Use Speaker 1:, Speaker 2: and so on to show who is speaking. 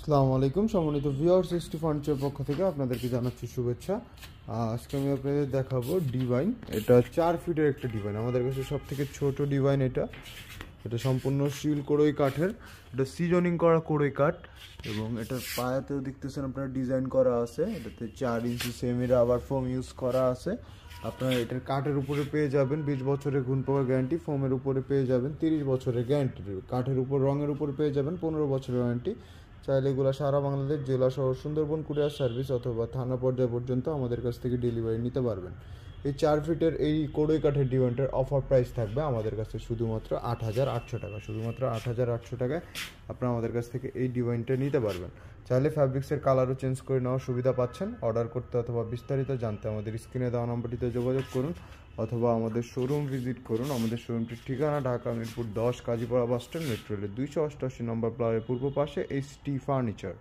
Speaker 1: আসসালামু আলাইকুম সম্মানিত ভিউয়ার্স, এসটি ফার্নিচার পক্ষ থেকে আপনাদেরকে জানাচ্ছি শুভেচ্ছা। আজকে আমি আপনাদের দেখাবো ডিভাইন। এটা 4 ফিটের একটা ডিভাইন, আমাদের কাছে সব থেকে ছোট ডিভাইন। এটা এটা সম্পূর্ণ স্টিল কোড়ই কাঠের, এটা সিজনিং করা কোড়ই কাঠ এবং এটার পায়াতেও দেখতেছেন আপনারা ডিজাইন করা আছে। এটাতে 4 ইঞ্চি সেমি রাবার ফোম ইউজ করা আছে। আপনারা এটার কাঠের উপরে পেয়ে যাবেন 20 বছরের গুণ পাওয়ার গ্যারান্টি, ফোমের উপরে পেয়ে যাবেন 30 বছরের গ্যারান্টি, কাঠের উপর রঙের উপরে পেয়ে যাবেন 15 বছরের ওয়ারেন্টি। চাইলে এগুলো সারা বাংলাদেশ, জেলা শহর, সুন্দরবন কুরিয়ার সার্ভিস অথবা থানা পর্যায় পর্যন্ত আমাদের কাছ থেকে ডেলিভারি নিতে পারবেন। এই 4 ফিটের এই কোড়ই কাঠের ডিভাইনটার অফার প্রাইস থাকবে আমাদের কাছে শুধুমাত্র 8,800 টাকা। শুধুমাত্র 8,800 টাকায় আপনারা আমাদের কাছ থেকে এই ডিভাইনটা নিতে পারবেন। চাইলে ফ্যাব্রিক্সের কালারও চেঞ্জ করে নেওয়ার সুবিধা পাচ্ছেন। অর্ডার করতে অথবা বিস্তারিত জানতে আমাদের স্ক্রিনে দেওয়া নম্বরটিতে যোগাযোগ করুন অথবা আমাদের শোরুম ভিজিট করুন। আমাদের শোরুমটির ঠিকানা ঢাকা মিরপুর 10 কাজীপাড়া বাসস্ট্যান্ড, মেট্রো রেলের 288 নম্বর প্লারের পূর্ব পাশে, এসটি ফার্নিচার।